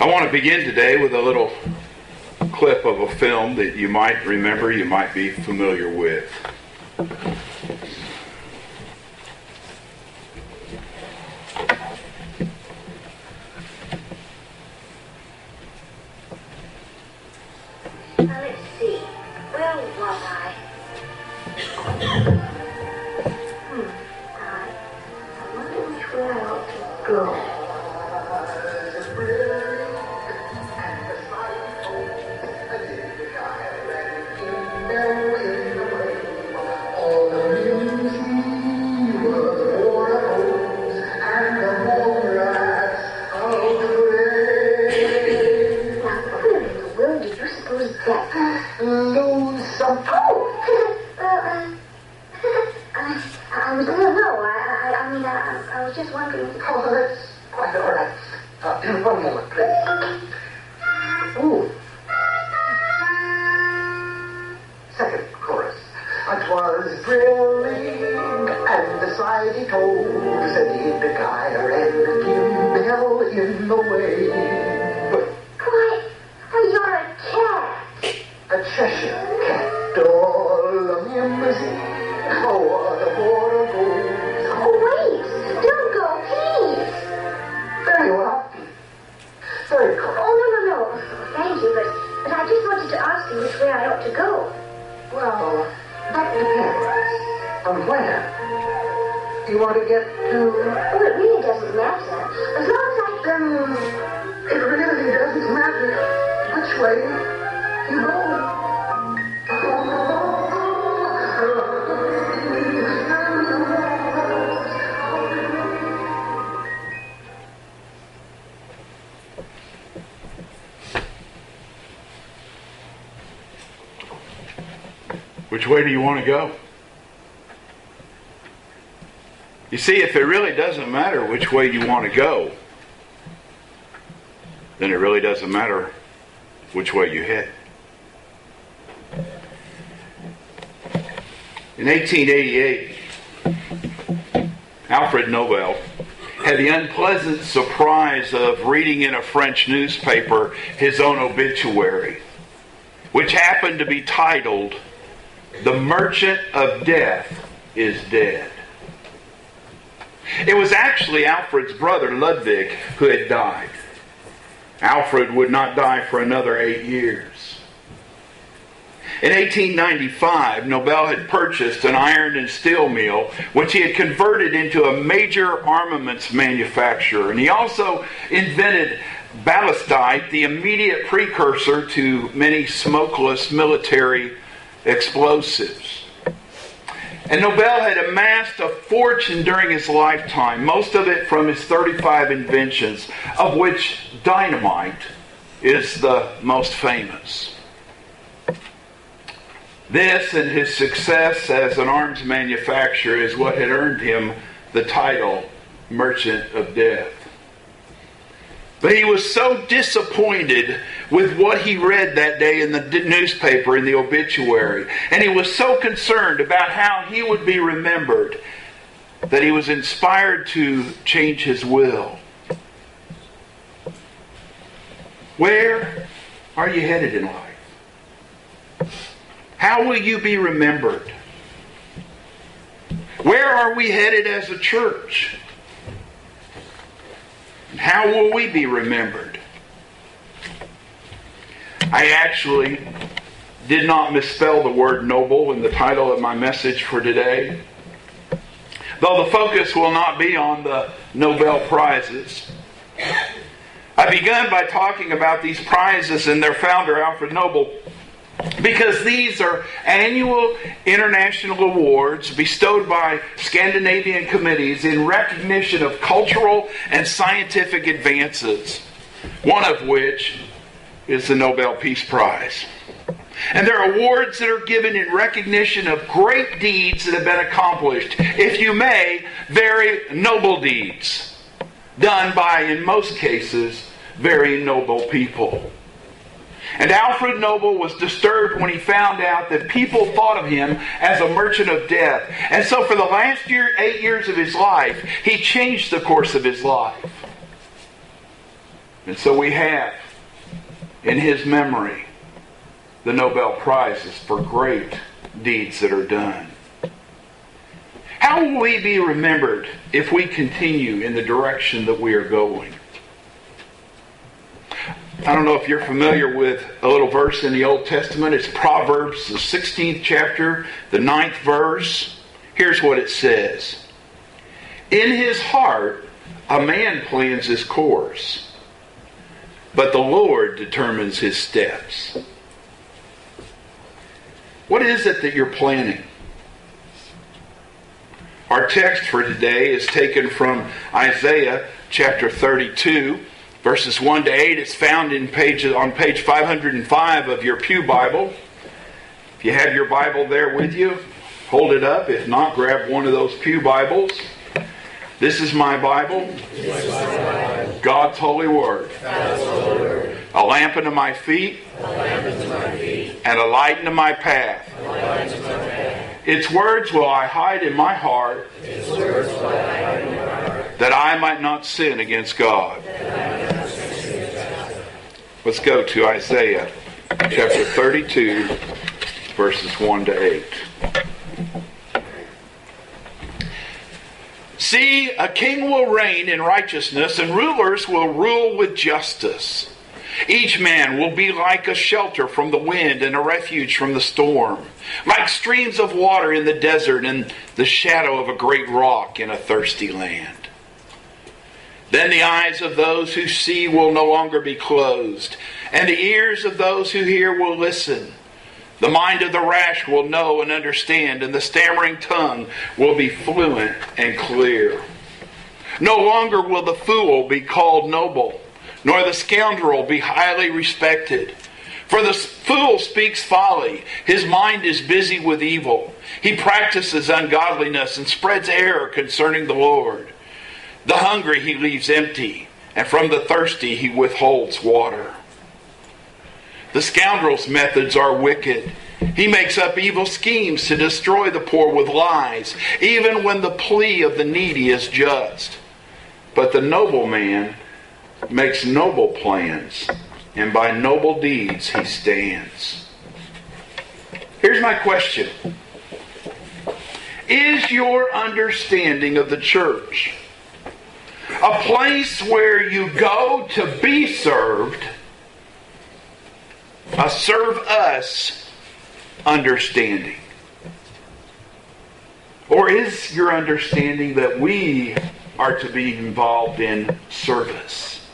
I want to begin today with a little clip of a film that you might remember, you might be familiar with. Let's see. Where was I? I wonder which way I ought to go. I was just wondering. Oh, that's quite all right. One moment, please. Ooh. Second chorus. It was thrilling, and the side he told said he'd beguile and give Bell in the way. Why, you're a cat. A Cheshire cat, all a limousine. Oh, what a border goes. Oh, wait. Don't go, please. Very well. Very good. Oh, no. Thank you, but I just wanted to ask you which way I ought to go. Well, that depends on where you want to get to. Oh, it really doesn't matter. As long as I can... It really doesn't matter which way you go. Which way do you want to go? You see, if it really doesn't matter which way you want to go, then it really doesn't matter which way you head. In 1888, Alfred Nobel had the unpleasant surprise of reading in a French newspaper his own obituary, which happened to be titled, "The Merchant of Death is Dead." It was actually Alfred's brother Ludwig who had died. Alfred would not die for another 8 years. In 1895, Nobel had purchased an iron and steel mill, which he had converted into a major armaments manufacturer. And he also invented ballistite, the immediate precursor to many smokeless military explosives. And Nobel had amassed a fortune during his lifetime, most of it from his 35 inventions, of which dynamite is the most famous. This and his success as an arms manufacturer is what had earned him the title Merchant of Death. But he was so disappointed with what he read that day in the newspaper, in the obituary, and he was so concerned about how he would be remembered, that he was inspired to change his will. Where are you headed in life? How will you be remembered? Where are we headed as a church? How will we be remembered? I actually did not misspell the word noble in the title of my message for today, though the focus will not be on the Nobel Prizes. I began by talking about these prizes and their founder, Alfred Nobel, because these are annual international awards bestowed by Scandinavian committees in recognition of cultural and scientific advances, one of which is the Nobel Peace Prize. And they're awards that are given in recognition of great deeds that have been accomplished, if you may, very noble deeds, done by, in most cases, very noble people. And Alfred Nobel was disturbed when he found out that people thought of him as a merchant of death. And so for the last 8 years of his life, he changed the course of his life. And so we have, in his memory, the Nobel Prizes for great deeds that are done. How will we be remembered if we continue in the direction that we are going? I don't know if you're familiar with a little verse in the Old Testament. It's Proverbs, the 16th chapter, the 9th verse. Here's what it says. In his heart, a man plans his course, but the Lord determines his steps. What is it that you're planning? Our text for today is taken from Isaiah chapter 32, verses 1 to 8. It's found on page 505 of your pew Bible. If you have your Bible there with you, hold it up. If not, grab one of those pew Bibles. This is my Bible. God's holy word. A lamp unto my feet, and a light unto my path. Its words will I hide in my heart, that I might not sin against God. Let's go to Isaiah chapter 32, verses 1 to 8. See, a king will reign in righteousness, and rulers will rule with justice. Each man will be like a shelter from the wind and a refuge from the storm, like streams of water in the desert and the shadow of a great rock in a thirsty land. Then the eyes of those who see will no longer be closed, and the ears of those who hear will listen. The mind of the rash will know and understand, and the stammering tongue will be fluent and clear. No longer will the fool be called noble, nor the scoundrel be highly respected. For the fool speaks folly. His mind is busy with evil. He practices ungodliness and spreads error concerning the Lord. The hungry he leaves empty, and from the thirsty he withholds water. The scoundrel's methods are wicked. He makes up evil schemes to destroy the poor with lies, even when the plea of the needy is just. But the noble man makes noble plans, and by noble deeds he stands. Here's my question. Is your understanding of the church a place where you go to be served, a serve us understanding? Or is your understanding that we are to be involved in service?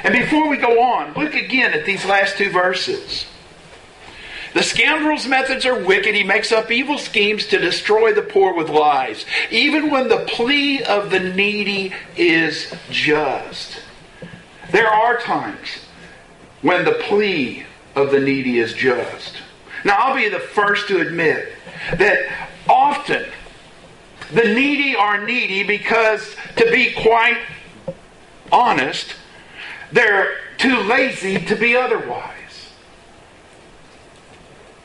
And before we go on, look again at these last two verses. The scoundrel's methods are wicked. He makes up evil schemes to destroy the poor with lies, even when the plea of the needy is just. There are times when the plea of the needy is just. Now, I'll be the first to admit that often the needy are needy because, to be quite honest, they're too lazy to be otherwise.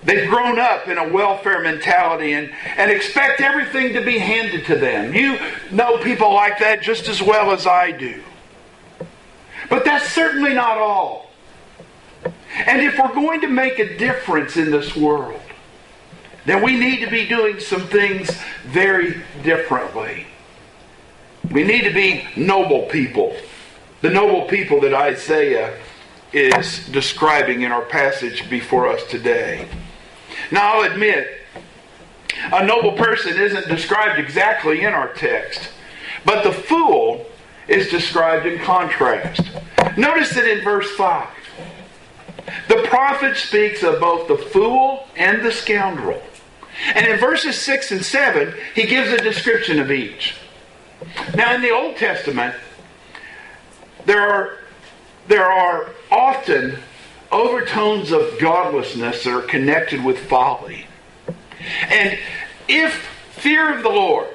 They've grown up in a welfare mentality and expect everything to be handed to them. You know people like that just as well as I do. But that's certainly not all. And if we're going to make a difference in this world, then we need to be doing some things very differently. We need to be noble people. The noble people that Isaiah is describing in our passage before us today. Now, I'll admit, a noble person isn't described exactly in our text, but the fool is described in contrast. Notice that in verse 5, the prophet speaks of both the fool and the scoundrel. And in verses 6 and 7, he gives a description of each. Now, in the Old Testament, there are often overtones of godlessness that are connected with folly. And if fear of the Lord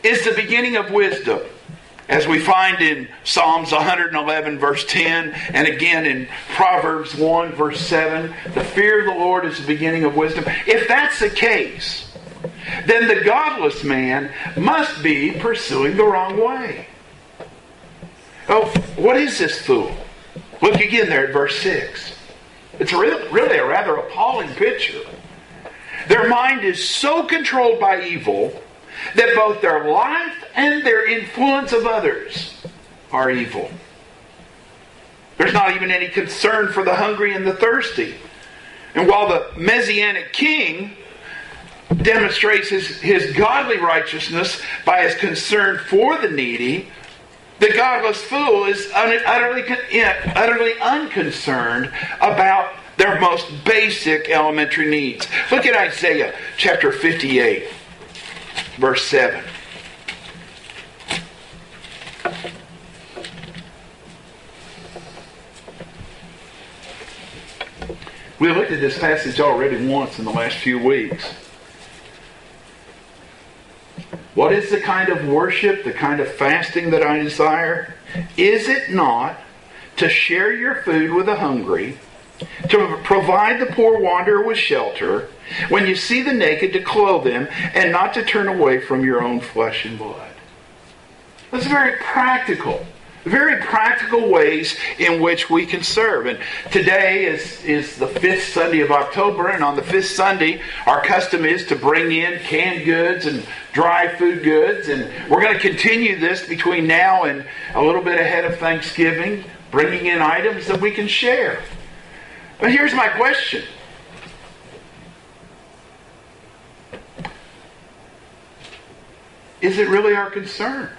is the beginning of wisdom, as we find in Psalms 111 verse 10, and again in Proverbs 1 verse 7, the fear of the Lord is the beginning of wisdom. If that's the case, then the godless man must be pursuing the wrong way. Oh, What is this fool? Look again there at verse 6. It's really a rather appalling picture. Their mind is so controlled by evil that both their life and their influence of others are evil. There's not even any concern for the hungry and the thirsty. And while the Messianic king demonstrates his godly righteousness by his concern for the needy, the godless fool is utterly unconcerned about their most basic elementary needs. Look at Isaiah chapter 58, verse 7. We looked at this passage already once in the last few weeks. What is the kind of worship, the kind of fasting that I desire? Is it not to share your food with the hungry, to provide the poor wanderer with shelter, when you see the naked to clothe them, and not to turn away from your own flesh and blood? That's very practical ways in which we can serve. And today is the 5th Sunday of October, and on the 5th Sunday, our custom is to bring in canned goods and dry food goods. And we're going to continue this between now and a little bit ahead of Thanksgiving, bringing in items that we can share. But here's my question. Is it really our concern?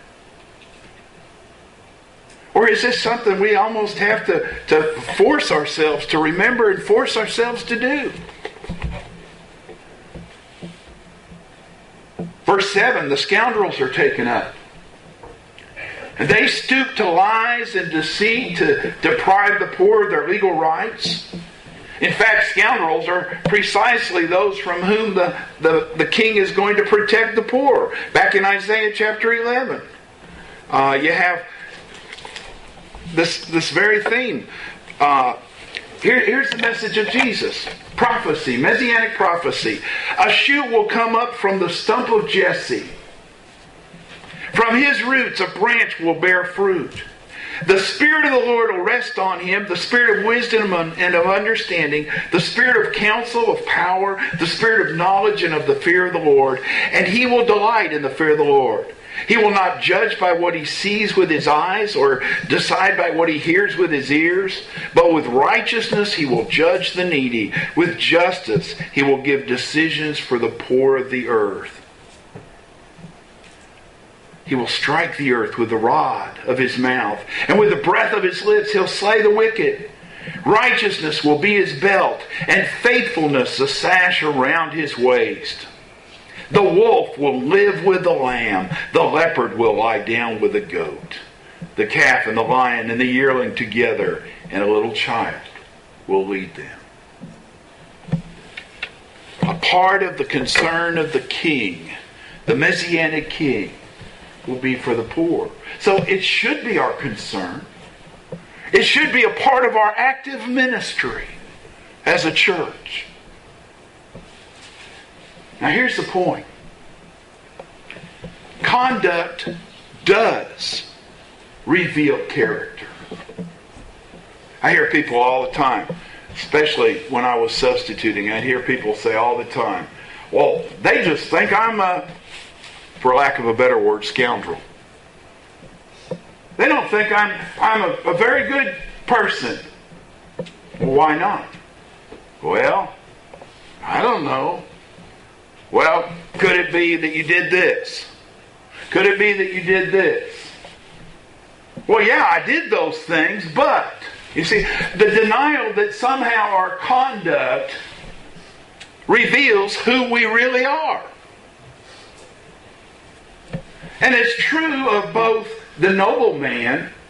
Or is this something we almost have to force ourselves to remember and force ourselves to do? Verse 7, the scoundrels are taken up. And they stoop to lies and deceit to deprive the poor of their legal rights. In fact, scoundrels are precisely those from whom the king is going to protect the poor. Back in Isaiah chapter 11, you have this very theme. Here's the message of Jesus. Prophecy, messianic prophecy. A shoot will come up from the stump of Jesse. From his roots a branch will bear fruit. The Spirit of the Lord will rest on him, the Spirit of wisdom and of understanding, the Spirit of counsel, of power, the Spirit of knowledge and of the fear of the Lord. And he will delight in the fear of the Lord. He will not judge by what he sees with his eyes or decide by what he hears with his ears, but with righteousness he will judge the needy. With justice he will give decisions for the poor of the earth. He will strike the earth with the rod of his mouth, and with the breath of his lips he'll slay the wicked. Righteousness will be his belt, and faithfulness the sash around his waist. The wolf will live with the lamb. The leopard will lie down with the goat. The calf and the lion and the yearling together, and a little child will lead them. A part of the concern of the king, the Messianic king, will be for the poor. So it should be our concern. It should be a part of our active ministry as a church. Now here's the point. Conduct does reveal character. I hear people all the time, especially when I was substituting, I'd hear people say all the time, well, they just think I'm for lack of a better word, scoundrel. They don't think I'm a very good person. Well, why not? Well, I don't know. Well, could it be that you did this? Could it be that you did this? Well, yeah, I did those things, but, you see, the denial that somehow our conduct reveals who we really are. And it's true of both the nobleman